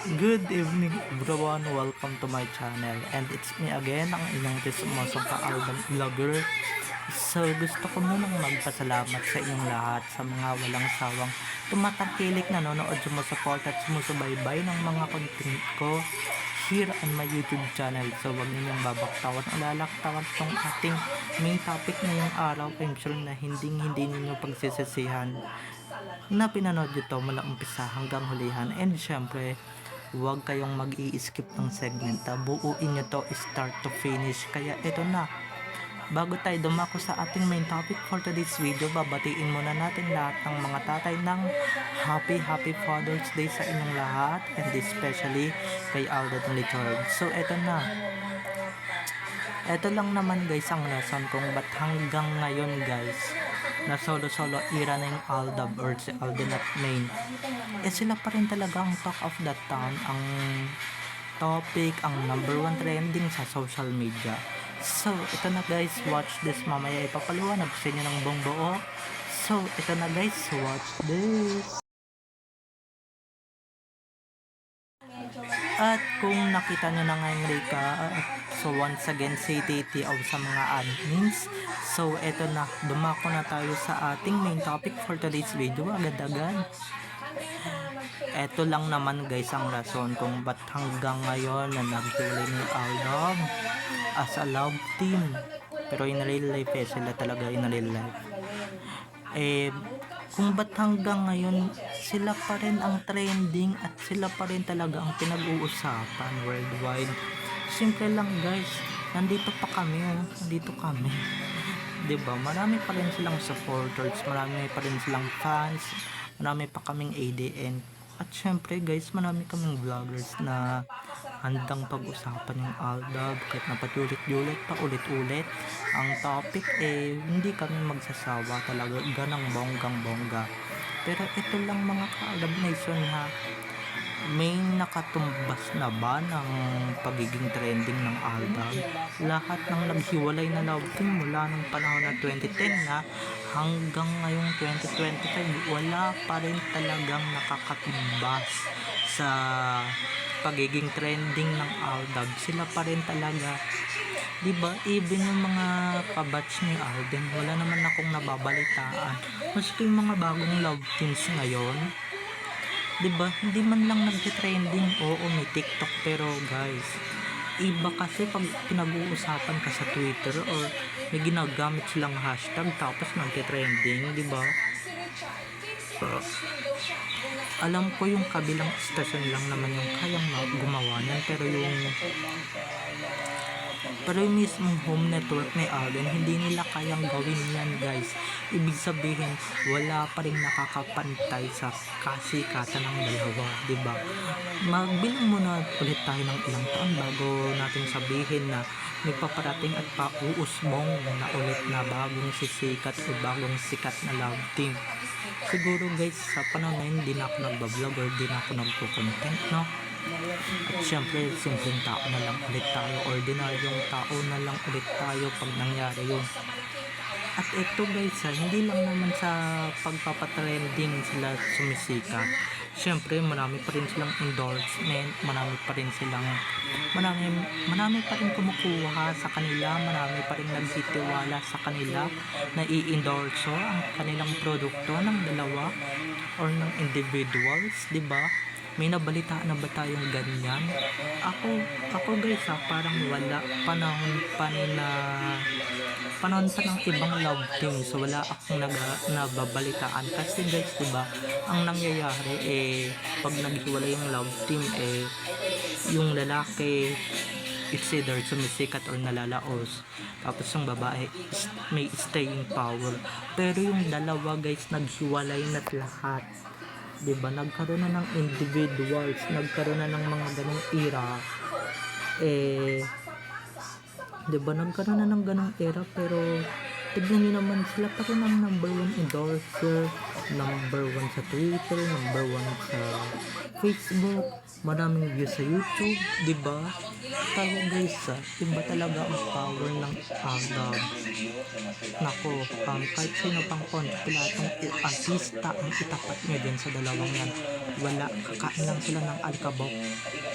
Good evening everyone, welcome to my channel and it's me again, ang inyong tismosong ka-album vlogger. So gusto ko munang magpasalamat sa inyong lahat sa mga walang sawang tumatangkilik, nanonood, sumusuport at sumusubaybay ng mga content ko here on my YouTube channel. So wag ninyong babaktawan o lalaktawan tong ating main topic ngayong araw. I'm sure na hindi ninyo pagsisisihan na pinanood nyo to mula umpisa hanggang hulihan. And syempre, huwag kayong mag-i-skip ng segment. Buuin nyo to start to finish. Kaya ito na. Bago tayo dumako sa ating main topic for today's video, babatiin muna natin lahat ng mga tatay ng Happy Father's Day sa inyong lahat, and especially kay Alden Richard. So ito na. Ito lang naman guys ang lesson kung ba't hanggang ngayon guys na solo era na yung Aldab or si Alden at Main. Sila pa rin talaga ang talk of the town, ang topic, ang number 1 trending sa social media. So, ito na guys, watch this. Mamaya ipapaliwanag sa inyo ng buong buo. So, ito na guys, watch this. At kung nakita nyo na ngayon Rika, so once again say TTO sa mga admins. So eto na, dumako na tayo sa ating main topic for today's video agad-agad. Eto lang naman guys ang rason kung ba't hanggang ngayon na naghiwalay ni Aldab as a love team. Pero in real life sila talaga in real life. Kung ba't hanggang ngayon sila pa rin ang trending at sila pa rin talaga ang pinag-uusapan worldwide. Simple lang guys, nandito pa kami, nandito kami. 'Di ba? Marami pa rin silang supporters, marami pa rin silang fans, marami pa kaming ADN. At syempre guys, marami kaming vloggers na handang pag-usapan yung Aldab kahit napatulit-ulit pa ulit-ulit ang topic, hindi kami magsasawa talaga, ganang bonggang-bongga. Pero ito lang mga ka-Aldab Nation ha, may nakatumbas na ba ng pagiging trending ng Aldab? Lahat ng naghiwalay na love team mula ng panahon ng 2010 na hanggang ngayong 2025, wala pa rin talagang nakakatumbas sa pagiging trending ng Aldab. Sila pa rin talaga, diba? Even yung mga kabatch ni Alden, wala naman akong nababalitaan. Maski yung mga bagong love teams ngayon, diba? Hindi man lang nagte-trending. Oo, may TikTok, pero guys, iba kasi pag pinag-uusapan ka sa Twitter or may ginagamit silang hashtag tapos nagte-trending, diba? Alam ko yung kabilang station lang naman yung kayang gumawa niyan, pero yung mismong home network ni Alden, hindi nila kayang gawin yan guys. Ibig sabihin, wala pa rin nakakapantay sa kasikatan ng dalawa, diba? Magbilang muna ulit tayo ng ilang taon bago natin sabihin na may paparating at pauusbong na ulit na bagong sisikat o bagong sikat na love team. Siguro guys, sa panahon na yun, di na ako nagbablog or di na ako nagpo-content, no? At syempre, simpleng tao na lang ulit tayo, ordinaryong tao na lang ulit tayo pag nangyari yun. At ito guys, hindi lang naman sa pagpapatrending sila sumisikat. Syempre, marami pa rin silang endorsement, marami pa rin kumukuha sa kanila, marami pa rin nagtitiwala sa kanila na i-endorso ang kanilang produkto ng dalawa or ng individuals, di ba? May nabalita na ba tayong ganyan? Ako guys parang wala, panahon pa ng ibang love team, so wala akong nababalitaan kasi guys, diba, ang nangyayari pag naghiwalay yung love team, yung lalaki it's either sumisikat or nalalaos, tapos yung babae may staying power. Pero yung dalawa guys, naghiwalay na lahat, diba? Nagkaroon na ng individuals, nagkaroon na ng mga ganong era, diba? Nagkaroon na ng ganong era, pero tignan nyo naman, sila pa rin ang number 1 endorser, number 1 sa Twitter, number 1 sa Facebook, maraming views sa YouTube, di ba? Tayo guys, iba talaga ang power ng love. Nako, kahit sino pang kontraplatong artista ang itapat nyo din sa dalawang yan. Wala, kakain lang sila ng alkabok,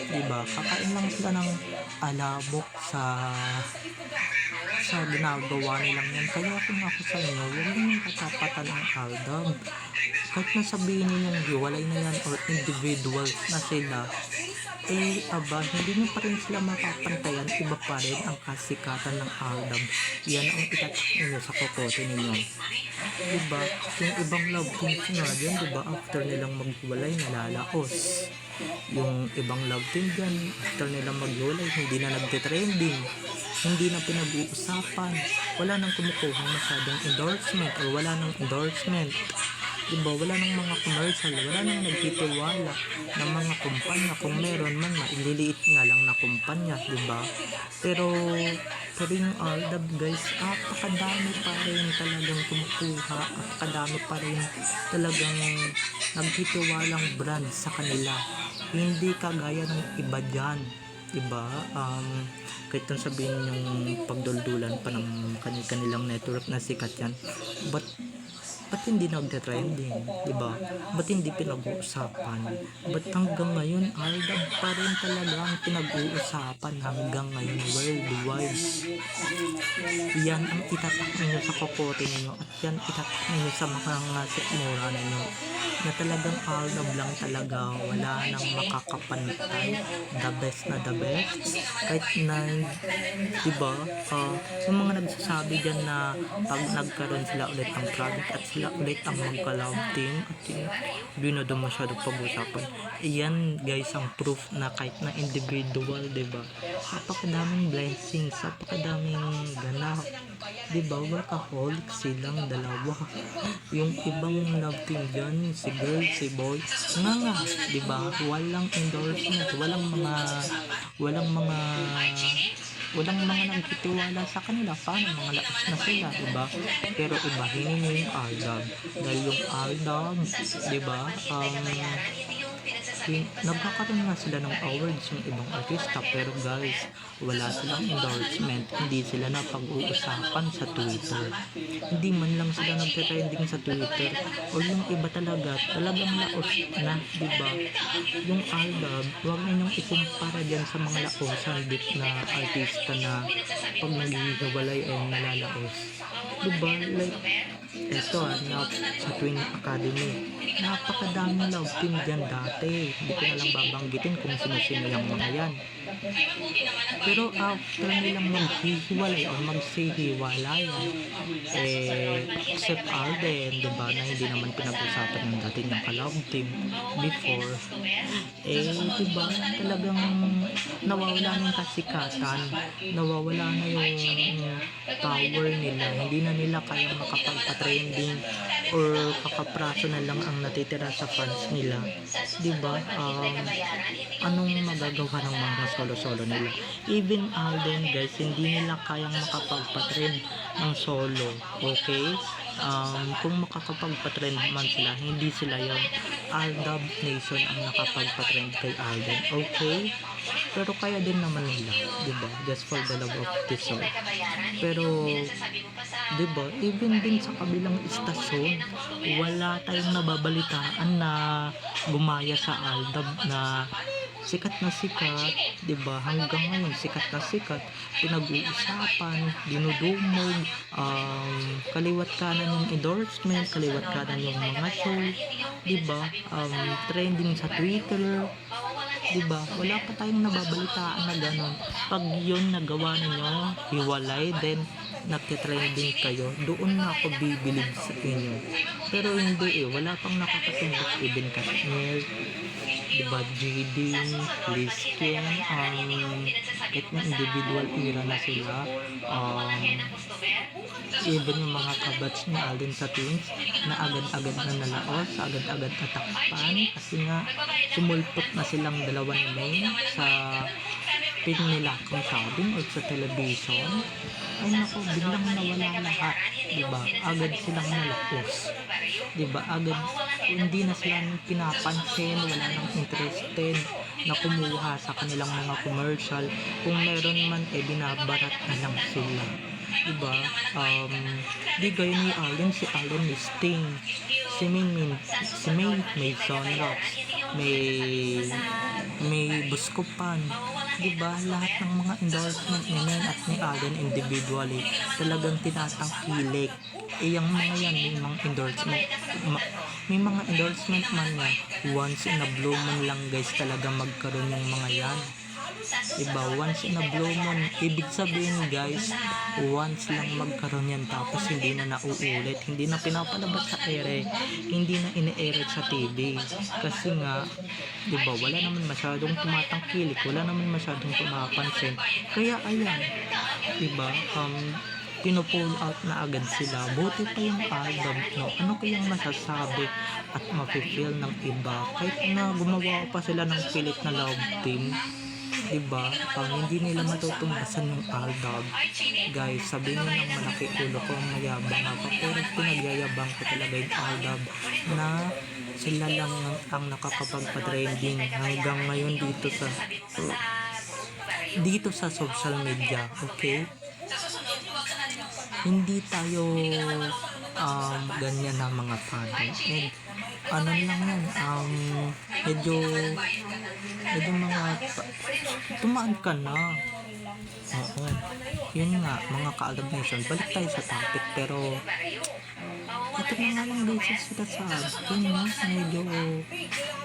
di ba? Kakain lang sila ng alabok sa ginagawa nilang yan. Kaya kung ako sa inyo, huwag nyo katapatan ang aldab. Kahit na sabihin nyo yung hiwalay na yan or individual na sila, hindi nyo pa rin sila mapapantayan. Iba pa rin ang kasikatan ng aldab. Yan ang itatak nyo sa kokote ninyo. Diba? Yung ibang love teams nga dyan, diba? After nilang maghiwalay, nalalaos. Yung ibang love team dyan, after nilang maghiwalay, hindi na nagtitrending. Hindi na pinag-uusapan. Wala nang kumukuhang masyadong endorsement or wala nang endorsement. Diba? Wala nang mga commercial, wala nang nagtitiwala ng mga kumpanya. Kung meron man, ililiit nga lang na kumpanya, diba? Pero yung aldab guys, apakadami pa rin talagang kumukuha, apakadami pa rin talagang nagtitiwalang brand sa kanila. Hindi kagaya ng iba dyan, diba? Kahit nang sabihin yung pagduldulan pa ng kanilang network na sikat yan, ba't hindi nagte-trending, diba? Ba't hindi pinag-uusapan? Ba't hanggang ngayon aldab pa rin talaga ang pinag-uusapan hanggang ngayon worldwide? Yan ang itatak ninyo sa kokote ninyo at yan itatak ninyo sa mga sikmura ninyo na talagang aldab lang talaga, wala nang makakapantay, the best na the best. Kahit na diba, yung mga nagsasabi dyan na pag nagkaroon sila ulit ng project at sila ulit ang magka-love team at hindi na daw masyadong pag-usapan, yan guys ang proof na kahit na individual, diba, napakadaming blessings, napakadaming ganap, diba, workaholic silang dalawa. Yung ibang love team dyan, si girl, si boy, nga, diba, walang endorsement, walang mga nagtitiwala sa kanila, paano mga laos na sila, diba? Pero ibahin nyo yung aldab, dahil yung aldab, diba, nagkakaroon nga sila ng awards yung ibang artista, pero guys, wala silang endorsement, hindi sila na pag-uusapan sa Twitter, hindi man lang sila nagte-trending sa Twitter, o yung iba talagang laos na, diba? Yung aldab, huwag ninyong ikumpara dyan sa mga laosan na artista na pag naghihiwalay ay nalalaos, diba? Like eto sa Twin Academy, napakadaming love team dyan dati, hindi ko na lang babanggitin kung sino-sino yung mga yan. Pero after nilang maghihiwalay o magsihiwalayan, except Alden, diba, na hindi naman pinag-usapan ng dati niyang ka-love team before, diba, talagang nawawala na yung kasikatan, nawawala na yung power nila, hindi na nila kaya makapagpa-trending or kakapraso na lang ang natitira sa fans nila, diba? Anong magagawa ng mga solo-solo nila? Even Alden guys, hindi nila kayang makapagpa-trend ng solo, okay? Kung makakapagpa-trend man sila, hindi sila yung Aldab Nation ang nakapagpa-trend kay Alden, okay? Pero kaya din naman nila, diba? Just for the love of the song. Pero diba, even din sa kabilang istasyon, wala tayong nababalitaan na gumaya sa Aldab na sikat na sikat, diba? Hanggang ngayon, sikat na sikat, pinag-uusapan, dinudumog, kaliwat kanan yung endorsement, kaliwat kanan yung mga show, diba? Trending sa Twitter, diba? Wala pa tayong nababalitaan na gano'n. Pag yun nagawa ninyo, hiwalay, then nagtitrending kayo, doon na ako bibilib sa inyo. Pero hindi wala pang nakakatumbok even Kashmir, diba, Jading, Liskin, kahit na individual era na sila, even yung mga kabats ni Alden sa teams na agad-agad na nalaos, agad-agad natakpan kasi nga sumulpot na silang dalawa ni May sa pin nila kung sabing o sa television, ay nako, biglang nawala lahat, diba? Agad silang nalapos, diba? Agad hindi na sila pinapansin, wala nang interested, na kumuha sa kanilang mga commercial. Kung meron man, binabarat na lang sila. Diba? Di gaya ni Allen, si Allen may Sting, si may Sonrox, may Buscopan. Diba? Lahat ng mga endorsement ni Nen at ni Allen individually talagang tinatangkilik. Yung mga yan, may mga endorsement man yan, once in a blue moon lang guys talaga magkaroon yung mga yan. Diba? Once in a blue moon, ibig sabihin guys, once lang magkaroon yan, tapos hindi na nauulit, hindi na pinapalabas sa ere, hindi na ine-air sa TV. Kasi nga, diba, wala naman masyadong tumatangkilik, wala naman masyadong pumapansin. Kaya ayan, diba, pino-pull out na agad sila. Buti pa yung album, no? Ano kayang masasabi at mafe-feel ng iba kahit na gumawa pa sila ng pilit na love team, diba? Hindi nila matutumbasan yung album. Guys, sabi nyo ng malaki ulo ko, mayabang ako, pero pinagyayabang ko talaga yung album na sila lang ang nakakapagpa-trending hanggang ngayon dito sa social media. Okay, hindi tayo ganyan na mga fan. And ano lang yan, medyo mga tumaan ka na. Oo, yun nga mga ka-Alab Nation, balik tayo sa topic. Pero ito na nga lang guys, sila sa akin, medyo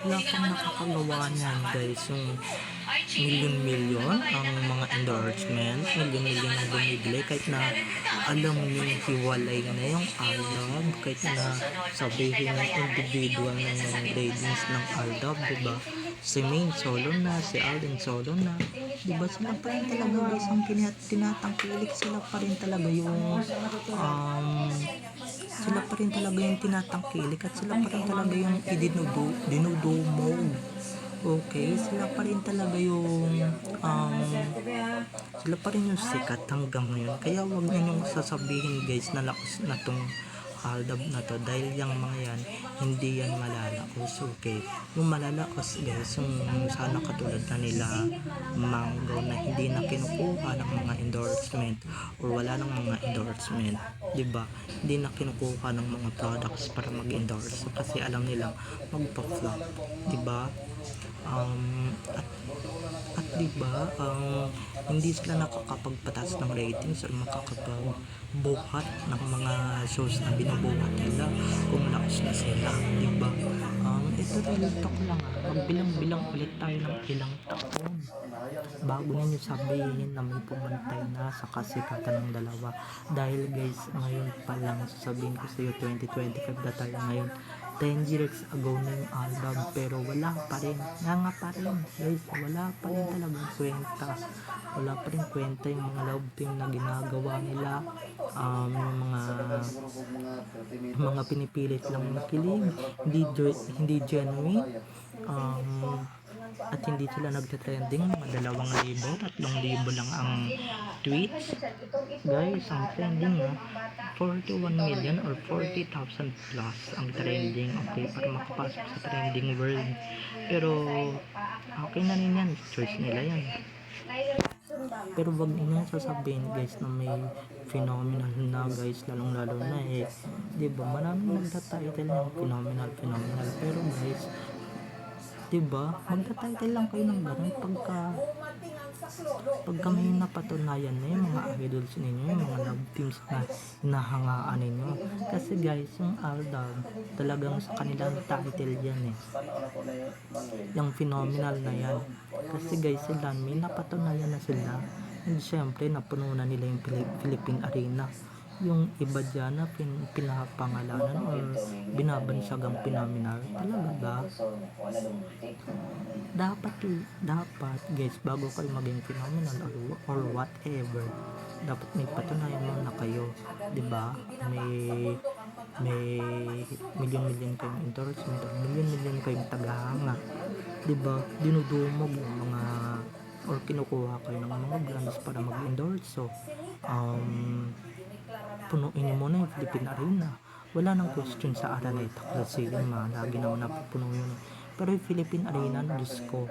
wala pang nakakagawa niyan guys. Yung million ang mga endorsement, million ang bumibili, kahit na alam nyo hiwalay na yung Aldab, kahit na sabihin ng individual ng ratings ng Aldab, diba? Si Main solo na, si Alden solo na, diba? Sila pa rin talaga guys ang tinatangkilik, sila pa rin talaga yung tinatangkilik, at sila pa rin talaga yung dinudumog. Okay, sila pa rin talaga yung sila pa rin yung sikat hanggang ngayon. Kaya wag niyo sasabihin guys na lakas na tong Aldab na to, dahil yung mga yan hindi yan malalakas. Okay, yung malalakas guys, yung sana katulad na nila Mango na hindi na kinukuha ng mga endorsement or wala ng mga endorsement, diba? Hindi na kinukuha ng mga products para mag-endorse kasi alam nila magpa-flop, diba? At diba, hindi sila nakakapagpatas ng ratings or makakapagbuhat ng mga shows na binubuhat nila kung lakas na sila, diba? Ito real talk lang, magbilang-bilang ulit tayo ng ilang taon bago ninyo sabihin na may pumantay na sa kasikatan ng dalawa. Dahil guys, ngayon pa lang sasabihin ko sa iyo, 2025 na tayo ngayon, 10 years ago na yung album, pero wala pa rin guys, wala pa rin talaga kwenta yung mga love team na ginagawa nila. Yung mga pinipilit lang makilig, hindi genuine, at hindi sila nagte-trending. Mga 2,000, 3,000 lang ang tweets guys. Ang trending 41 million or 40,000 plus ang trending. Okay, para makapasok sa trending world. Pero okay na rin yan, choice nila yan. Pero wag niyo sasabihin guys na may phenomenal na guys, lalong lalo na diba, maraming nagtatitle ng phenomenal, pero guys, diba, magta-title lang kayo ng ganun pagka may napatunayan na yung mga idols ninyo, yung mga love teams na hinahangaan ninyo. Kasi guys, yung Aldab talagang sa kanilang title yan yung phenomenal na yan. Kasi guys, sila may napatunayan na sila, and syempre napuno na nila yung Philippine Arena. Yung iba dyan na pinapangalanan or binabansagang phenomenal, talaga dapat guys, bago kayo maging phenomenal or whatever, dapat may patunayan mo na kayo, diba? May million kayong endorsement or million kayong tagahanga, diba? Dinudumog yung mga or kinukuha kayo ng mga brands para mag-endorse. So punuin mo na yung Philippine Arena, wala nang question sa Araneta kasi yung mga lagi naman napupuno yun. Pero yung Philippine Arena, Diyos ko,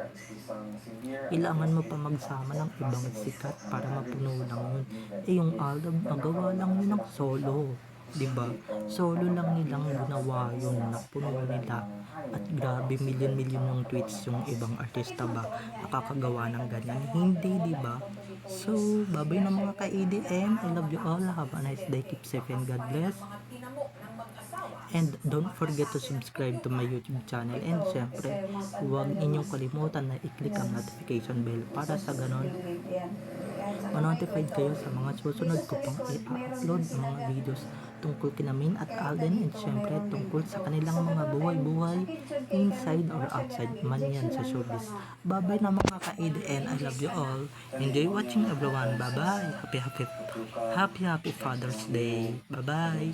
kailangan mo pa magsama ng ibang sikat para mapuno lang yun. Eh yung album, magawa lang yun ng solo. 'Di ba? Solo lang nilang ginawa yun, napuno nila. At grabe, milyon-milyon yung tweets yung ibang artista ba nakakagawa ng ganyan. Hindi, 'di ba? So, babay na mga ka-EDM. I love you all. Have a nice day. Keep safe and God bless. And don't forget to subscribe to my YouTube channel. And syempre, huwag ninyong kalimutan na i-click ang notification bell para sa ganon ma-notified kayo sa mga susunod ko pang i-upload ng mga videos tungkol kina Min at Alden, and syempre tungkol sa kanilang mga buhay-buhay inside or outside man yan sa showbiz. Bye-bye na mga ka-ADN. I love you all. Enjoy watching everyone. Bye-bye. Happy Father's Day. Bye-bye.